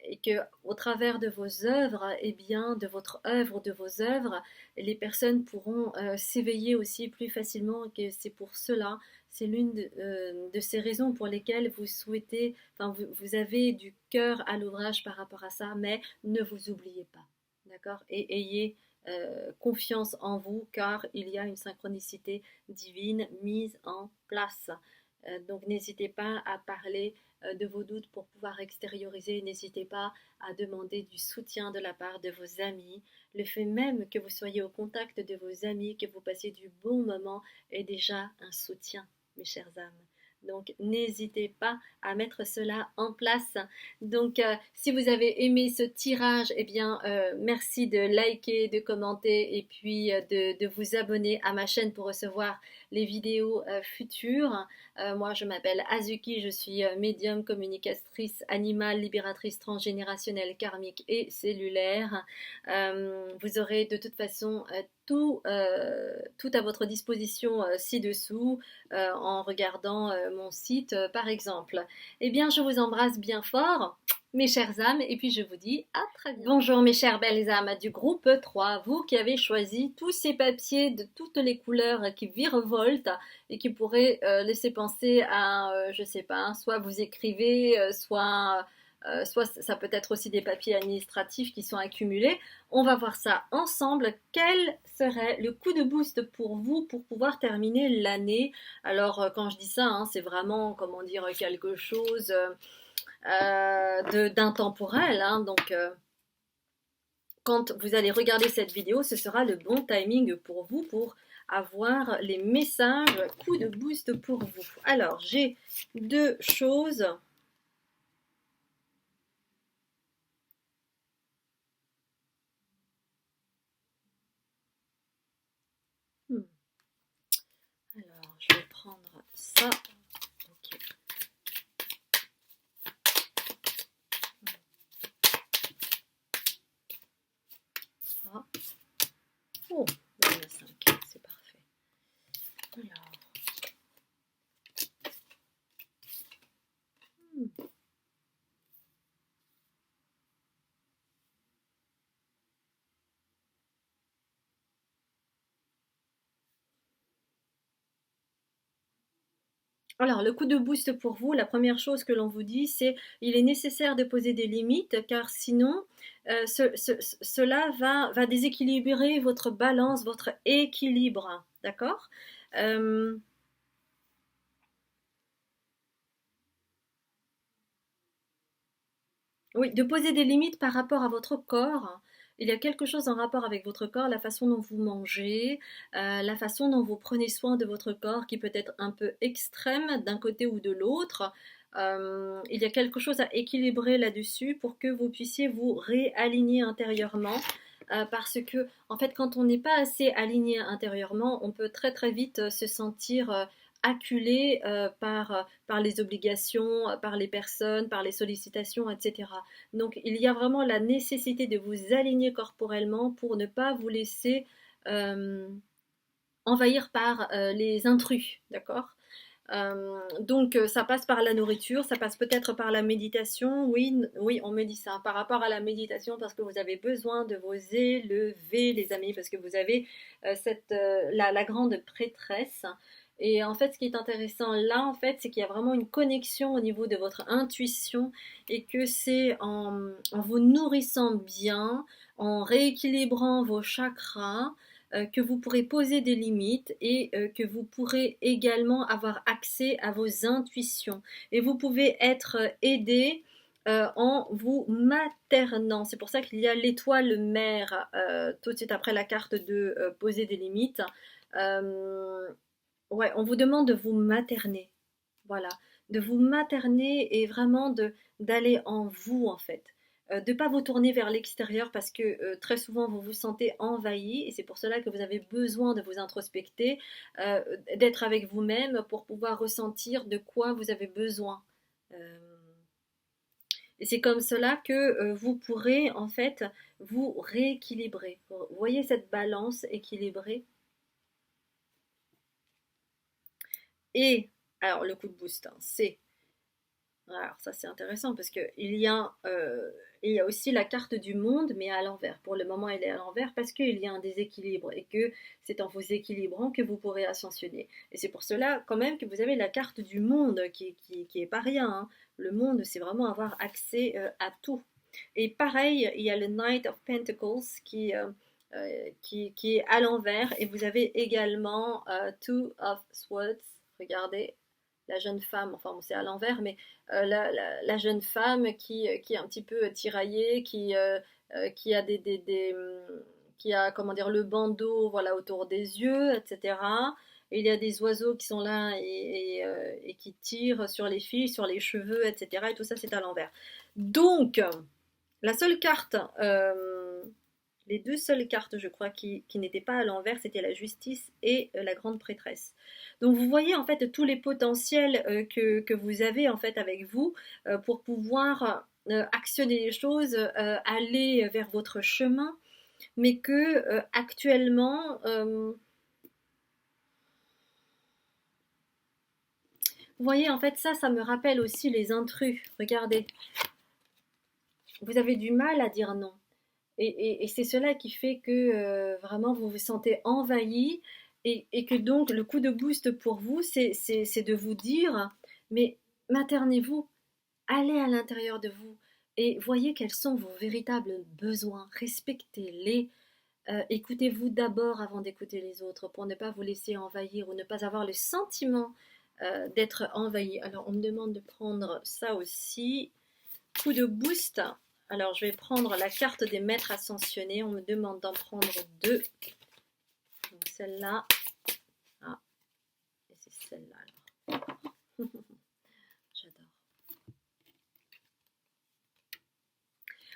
et que au travers de vos œuvres, et bien, de votre œuvre, de vos œuvres, les personnes pourront s'éveiller aussi plus facilement. Et que c'est pour cela, c'est l'une de ces raisons pour lesquelles vous souhaitez, enfin vous avez du cœur à l'ouvrage par rapport à ça, mais ne vous oubliez pas, d'accord? Et ayez confiance en vous, car il y a une synchronicité divine mise en place. Donc n'hésitez pas à parler de vos doutes pour pouvoir extérioriser, n'hésitez pas à demander du soutien de la part de vos amis. Le fait même que vous soyez au contact de vos amis, que vous passiez du bon moment est déjà un soutien, mes chères âmes. Donc n'hésitez pas à mettre cela en place. Donc si vous avez aimé ce tirage, eh bien merci de liker, de commenter et puis de vous abonner à ma chaîne pour recevoir les vidéos futures. Moi je m'appelle Azuki, je suis médium, communicatrice animale, libératrice transgénérationnelle, karmique et cellulaire. Vous aurez de toute façon tout à votre disposition ci-dessous en regardant mon site par exemple. Eh bien, je vous embrasse bien fort, mes chères âmes, et puis je vous dis à très bientôt. Bonjour mes chères belles âmes du groupe 3, vous qui avez choisi tous ces papiers de toutes les couleurs qui virevoltent et qui pourraient laisser penser à, je sais pas, soit vous écrivez, soit ça peut être aussi des papiers administratifs qui sont accumulés. On va voir ça ensemble. Quel serait le coup de boost pour vous pour pouvoir terminer l'année? Alors, quand je dis ça, hein, c'est vraiment, comment dire, quelque chose d'intemporel. Hein, donc, quand vous allez regarder cette vidéo, ce sera le bon timing pour vous pour avoir les messages coup de boost pour vous. Alors, j'ai deux choses. Hmm. Alors, je vais prendre ça. Ok. Ça. Oh, il y en a 5, c'est parfait. Alors. Hmm. Alors, le coup de boost pour vous, la première chose que l'on vous dit, c'est il est nécessaire de poser des limites, car sinon, cela va déséquilibrer votre balance, votre équilibre. D'accord? Euh, Oui, de poser des limites par rapport à votre corps. Il y a quelque chose en rapport avec votre corps, la façon dont vous mangez, la façon dont vous prenez soin de votre corps qui peut être un peu extrême d'un côté ou de l'autre. Il y a quelque chose à équilibrer là-dessus pour que vous puissiez vous réaligner intérieurement. Parce que, en fait, quand on n'est pas assez aligné intérieurement, on peut très très vite se sentir acculé par les obligations, par les personnes, par les sollicitations, etc. Donc il y a vraiment la nécessité de vous aligner corporellement pour ne pas vous laisser euh, envahir par les intrus, d'accord? Donc ça passe par la nourriture, ça passe peut-être par la méditation. Oui, oui, on me dit ça par rapport à la méditation parce que vous avez besoin de vous élever, les amis, parce que vous avez la grande prêtresse. Et en fait, ce qui est intéressant là, en fait, c'est qu'il y a vraiment une connexion au niveau de votre intuition et que c'est en vous nourrissant bien, en rééquilibrant vos chakras, que vous pourrez poser des limites et que vous pourrez également avoir accès à vos intuitions. Et vous pouvez être aidé en vous maternant. C'est pour ça qu'il y a l'étoile mère tout de suite après la carte de poser des limites. Euh, ouais, on vous demande de vous materner. Voilà, de vous materner et vraiment d'aller en vous en fait. de ne pas vous tourner vers l'extérieur parce que très souvent vous vous sentez envahi et c'est pour cela que vous avez besoin de vous introspecter, d'être avec vous-même pour pouvoir ressentir de quoi vous avez besoin. Euh, et c'est comme cela que vous pourrez en fait vous rééquilibrer. Vous voyez cette balance équilibrée. Et alors le coup de boost, hein, c'est alors ça c'est intéressant parce que il y a aussi la carte du monde mais à l'envers. Pour le moment elle est à l'envers parce qu'il y a un déséquilibre et que c'est en vous équilibrant que vous pourrez ascensionner. Et c'est pour cela quand même que vous avez la carte du monde qui est pas rien, hein. Le monde c'est vraiment avoir accès à tout. Et pareil il y a le Knight of Pentacles qui est à l'envers et vous avez également Two of Swords. Regardez la jeune femme, enfin bon, c'est à l'envers, mais la jeune femme qui est un petit peu tiraillée, qui a qui a comment dire le bandeau voilà autour des yeux, etc. Et il y a des oiseaux qui sont là et qui tirent sur les fils, sur les cheveux, etc. Et tout ça c'est à l'envers. Donc la seule carte, les deux seules cartes, je crois, qui n'étaient pas à l'envers, c'était la justice et la grande prêtresse. Donc vous voyez en fait tous les potentiels que vous avez en fait avec vous pour pouvoir actionner les choses, aller vers votre chemin, mais que actuellement, vous voyez en fait ça me rappelle aussi les intrus. Regardez, vous avez du mal à dire non. Et c'est cela qui fait que vraiment vous vous sentez envahi et que donc le coup de boost pour vous, c'est de vous dire, mais maternez-vous, allez à l'intérieur de vous et voyez quels sont vos véritables besoins, respectez-les, écoutez-vous d'abord avant d'écouter les autres pour ne pas vous laisser envahir ou ne pas avoir le sentiment d'être envahi. Alors on me demande de prendre ça aussi. Coup de boost. Alors, je vais prendre la carte des maîtres ascensionnés. On me demande d'en prendre deux. Donc, celle-là. Ah, et c'est celle-là alors. J'adore.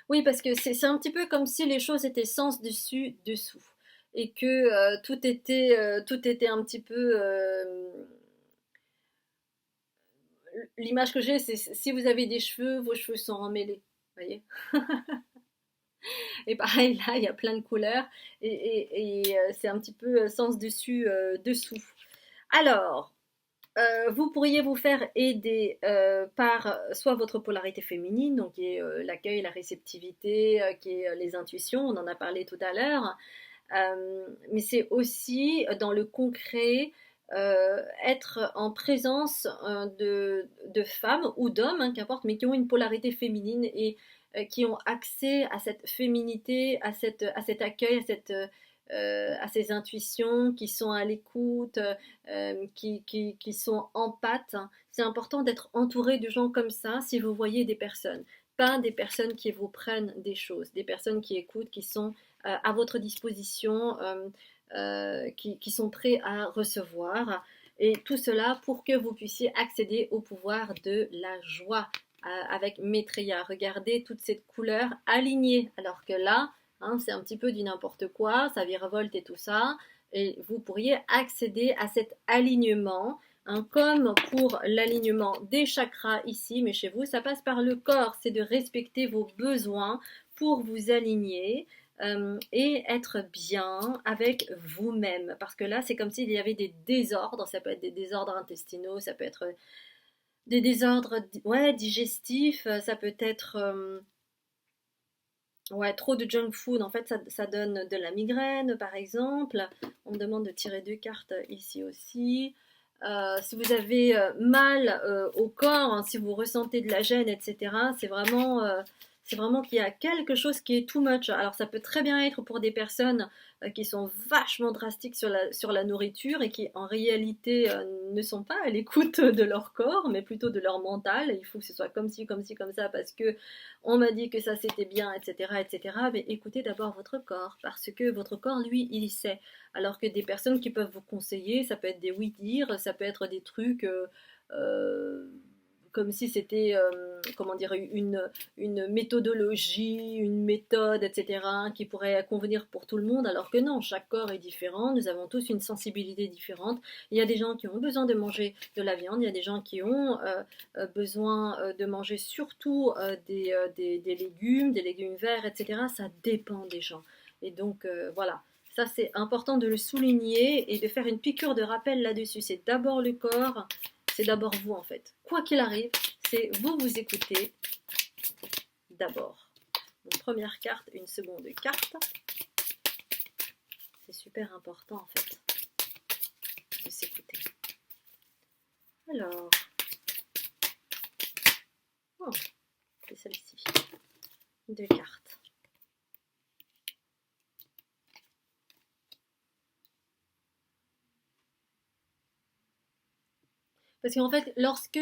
Oui, parce que c'est un petit peu comme si les choses étaient sens dessus, dessous. Et que tout était un petit peu. L'image que j'ai, c'est si vous avez des cheveux, vos cheveux sont emmêlés. Vous voyez. Et pareil, là, il y a plein de couleurs et c'est un petit peu sens dessus, dessous. Alors, vous pourriez vous faire aider par soit votre polarité féminine, donc qui est l'accueil, la réceptivité, qui est les intuitions, on en a parlé tout à l'heure, mais c'est aussi dans le concret. Être en présence de femmes ou d'hommes, hein, qu'importe, mais qui ont une polarité féminine et qui ont accès à cette féminité, à cet accueil, à ces intuitions, qui sont à l'écoute, qui sont empathes. C'est important d'être entouré de gens comme ça si vous voyez des personnes. Pas des personnes qui vous prennent des choses, des personnes qui écoutent, qui sont à votre disposition, qui sont prêts à recevoir. Et tout cela pour que vous puissiez accéder au pouvoir de la joie avec Maitreya. Regardez toute cette couleur alignée. Alors que là, hein, c'est un petit peu du n'importe quoi, ça virevolte et tout ça. Et vous pourriez accéder à cet alignement, hein, comme pour l'alignement des chakras ici, mais chez vous, ça passe par le corps. C'est de respecter vos besoins pour vous aligner et être bien avec vous-même. Parce que là, c'est comme s'il y avait des désordres. Ça peut être des désordres intestinaux, ça peut être des désordres ouais, digestifs, ça peut être ouais, trop de junk food. En fait, ça donne de la migraine, par exemple. On me demande de tirer deux cartes ici aussi. Si vous avez mal au corps, hein, si vous ressentez de la gêne, etc., c'est vraiment qu'il y a quelque chose qui est too much. Alors ça peut très bien être pour des personnes qui sont vachement drastiques sur la nourriture et qui en réalité ne sont pas à l'écoute de leur corps, mais plutôt de leur mental. Il faut que ce soit comme ci, comme ci, comme ça, parce que on m'a dit que ça c'était bien, etc., etc. Mais écoutez d'abord votre corps, parce que votre corps, lui, il sait. Alors que des personnes qui peuvent vous conseiller, ça peut être des oui-dire, ça peut être des trucs, comme si c'était, comment dire, une méthodologie, une méthode, etc., qui pourrait convenir pour tout le monde, alors que non, chaque corps est différent, nous avons tous une sensibilité différente. Il y a des gens qui ont besoin de manger de la viande, il y a des gens qui ont besoin de manger surtout des légumes, des légumes verts, etc. Ça dépend des gens. Et donc, voilà. Ça, c'est important de le souligner et de faire une piqûre de rappel là-dessus. C'est d'abord le corps, c'est d'abord vous en fait. Quoi qu'il arrive, c'est vous vous écoutez d'abord. Donc, première carte, une seconde carte. C'est super important en fait de s'écouter. Alors, oh, c'est celle-ci. Deux cartes. Parce qu'en fait, lorsque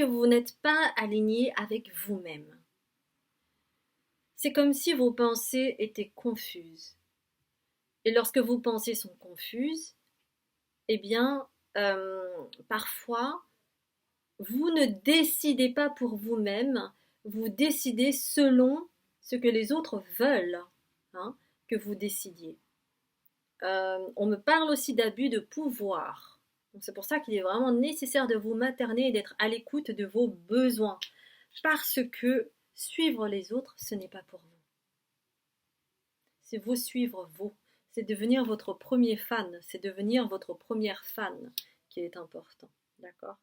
vous n'êtes pas aligné avec vous-même, c'est comme si vos pensées étaient confuses. Et lorsque vos pensées sont confuses, eh bien, parfois, vous ne décidez pas pour vous-même, vous décidez selon ce que les autres veulent, hein, que vous décidiez. On me parle aussi d'abus de pouvoir. Donc c'est pour ça qu'il est vraiment nécessaire de vous materner et d'être à l'écoute de vos besoins. Parce que suivre les autres, ce n'est pas pour vous. C'est vous suivre vous. C'est devenir votre premier fan. C'est devenir votre première fan qui est important. D'accord?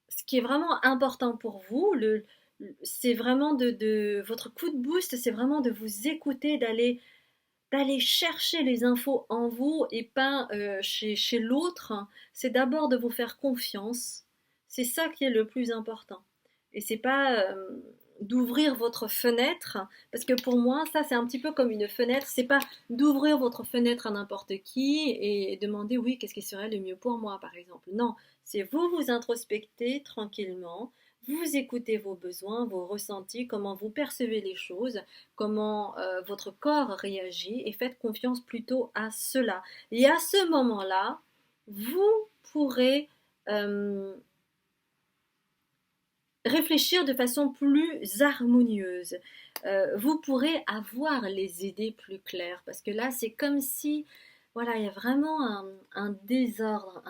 Ce qui est vraiment important pour vous, c'est vraiment votre coup de boost, c'est vraiment de vous écouter, d'aller chercher les infos en vous et pas chez l'autre. C'est d'abord de vous faire confiance. C'est ça qui est le plus important. Et c'est pas d'ouvrir votre fenêtre, parce que pour moi, ça c'est un petit peu comme une fenêtre. C'est pas d'ouvrir votre fenêtre à n'importe qui et demander oui, qu'est-ce qui serait le mieux pour moi, par exemple. Non, c'est vous vous introspecter tranquillement. Vous écoutez vos besoins, vos ressentis, comment vous percevez les choses, comment votre corps réagit et faites confiance plutôt à cela. Et à ce moment-là, vous pourrez réfléchir de façon plus harmonieuse. Vous pourrez avoir les idées plus claires parce que là, c'est comme si, voilà, il y a vraiment un désordre,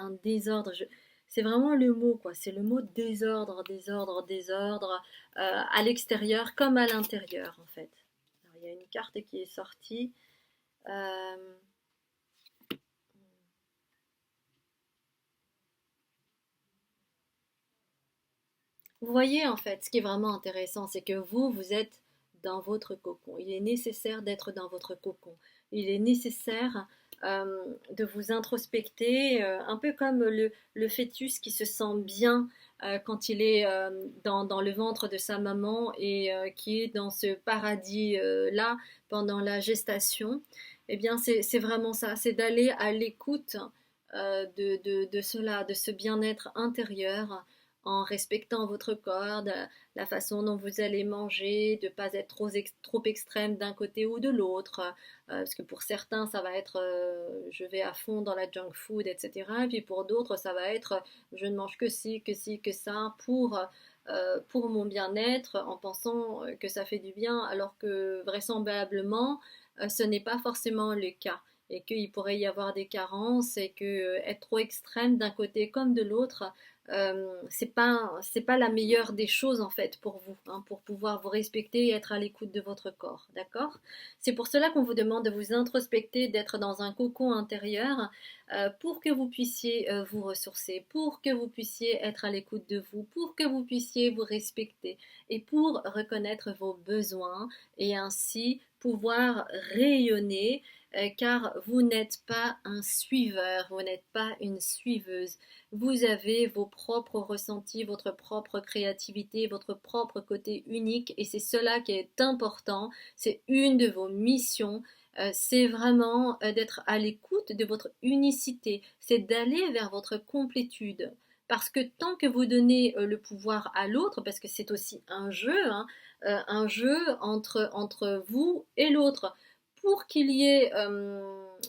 c'est vraiment le mot, quoi. C'est le mot désordre, désordre, désordre, à l'extérieur comme à l'intérieur, en fait. Alors, il y a une carte qui est sortie. Euh, Vous voyez, en fait, ce qui est vraiment intéressant, c'est que vous êtes dans votre cocon. Il est nécessaire d'être dans votre cocon. Il est nécessaire de vous introspecter, un peu comme le fœtus qui se sent bien quand il est dans le ventre de sa maman et qui est dans ce paradis-là pendant la gestation. Eh bien, c'est vraiment ça, c'est d'aller à l'écoute de cela, de ce bien-être intérieur en respectant votre corps, la façon dont vous allez manger, de ne pas être trop extrême d'un côté ou de l'autre, parce que pour certains, ça va être je vais à fond dans la junk food, etc. Et puis pour d'autres, ça va être je ne mange que ci, que ci, que ça, pour mon bien-être, en pensant que ça fait du bien, alors que vraisemblablement, ce n'est pas forcément le cas. Et qu'il pourrait y avoir des carences et que être trop extrême d'un côté comme de l'autre, c'est pas la meilleure des choses en fait pour vous, hein, pour pouvoir vous respecter et être à l'écoute de votre corps, d'accord? C'est pour cela qu'on vous demande de vous introspecter, d'être dans un cocon intérieur pour que vous puissiez vous ressourcer, pour que vous puissiez être à l'écoute de vous, pour que vous puissiez vous respecter et pour reconnaître vos besoins et ainsi pouvoir rayonner car vous n'êtes pas un suiveur, vous n'êtes pas une suiveuse. Vous avez vos propres ressentis, votre propre créativité, votre propre côté unique et c'est cela qui est important. C'est une de vos missions. C'est vraiment d'être à l'écoute de votre unicité. C'est d'aller vers votre complétude. Parce que tant que vous donnez le pouvoir à l'autre, parce que c'est aussi hein, un jeu entre vous et l'autre, pour qu'il y ait,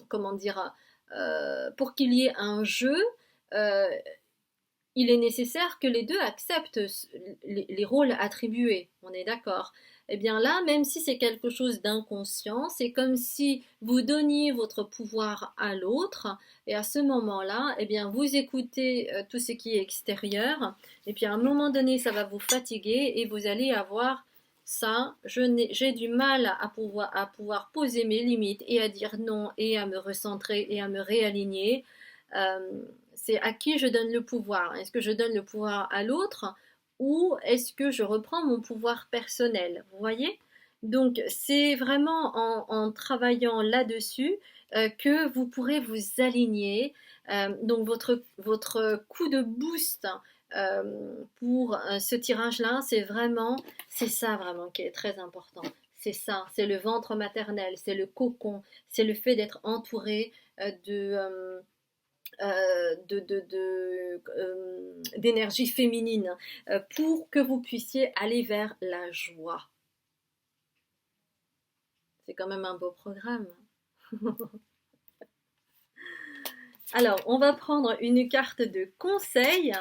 comment dire, pour qu'il y ait un jeu, euh, il est nécessaire que les deux acceptent les rôles attribués, on est d'accord. Eh bien là, même si c'est quelque chose d'inconscient, c'est comme si vous donniez votre pouvoir à l'autre, et à ce moment-là, eh bien vous écoutez tout ce qui est extérieur, et puis à un moment donné, ça va vous fatiguer, et vous allez avoir ça, j'ai du mal à pouvoir poser mes limites, et à dire non, et à me recentrer, et à me réaligner. Euh, c'est à qui je donne le pouvoir. Est-ce que je donne le pouvoir à l'autre ou est-ce que je reprends mon pouvoir personnel? Vous voyez? Donc c'est vraiment en travaillant là-dessus que vous pourrez vous aligner. Donc votre coup de boost pour ce tirage-là, c'est ça vraiment qui est très important. C'est ça, c'est le ventre maternel, c'est le cocon, c'est le fait d'être entouré d'énergie féminine pour que vous puissiez aller vers la joie. C'est quand même un beau programme. Alors, on va prendre une carte de conseil.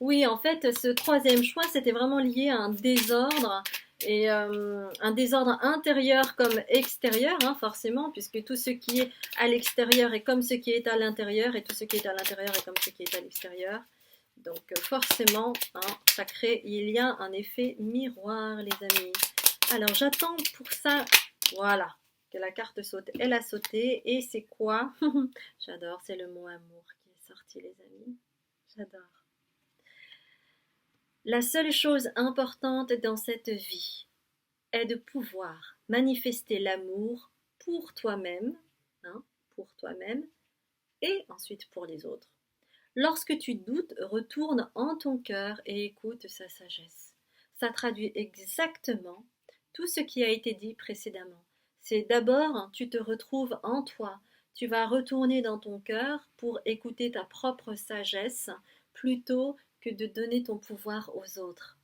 Oui, en fait, ce troisième choix, c'était vraiment lié à un désordre et un désordre intérieur comme extérieur, hein, forcément, puisque tout ce qui est à l'extérieur est comme ce qui est à l'intérieur et tout ce qui est à l'intérieur est comme ce qui est à l'extérieur. Donc forcément, hein, il y a un effet miroir, les amis. Alors j'attends pour ça, voilà, que la carte saute. Elle a sauté et c'est quoi? J'adore, c'est le mot amour qui est sorti, les amis. J'adore. La seule chose importante dans cette vie est de pouvoir manifester l'amour pour toi-même, hein, pour toi-même, et ensuite pour les autres. Lorsque tu doutes, retourne en ton cœur et écoute sa sagesse. Ça traduit exactement tout ce qui a été dit précédemment. C'est d'abord, tu te retrouves en toi. Tu vas retourner dans ton cœur pour écouter ta propre sagesse plutôt que de donner ton pouvoir aux autres.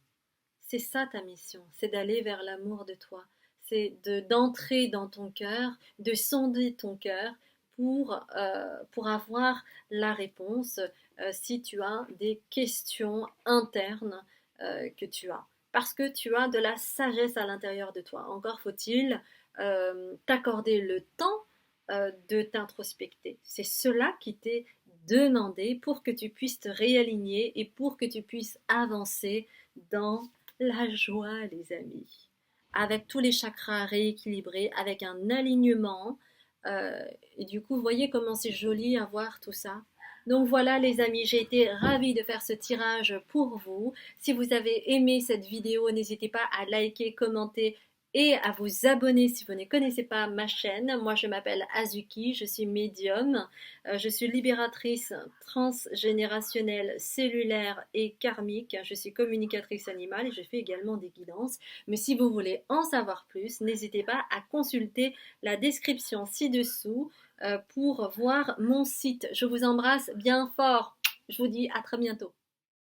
C'est ça ta mission, c'est d'aller vers l'amour de toi. C'est d'entrer dans ton cœur, de sonder ton cœur pour avoir la réponse si tu as des questions internes que tu as. Parce que tu as de la sagesse à l'intérieur de toi. Encore faut-il t'accorder le temps de t'introspecter. C'est cela qui t'est demandé pour que tu puisses te réaligner et pour que tu puisses avancer dans la joie, les amis. Avec tous les chakras rééquilibrés, avec un alignement. Et du coup, vous voyez comment c'est joli à voir tout ça. Donc voilà les amis, j'ai été ravie de faire ce tirage pour vous. Si vous avez aimé cette vidéo, n'hésitez pas à liker, commenter et à vous abonner si vous ne connaissez pas ma chaîne. Moi je m'appelle Azuki, je suis médium, je suis libératrice transgénérationnelle, cellulaire et karmique. Je suis communicatrice animale et je fais également des guidances. Mais si vous voulez en savoir plus, n'hésitez pas à consulter la description ci-dessous pour voir mon site. Je vous embrasse bien fort. Je vous dis à très bientôt.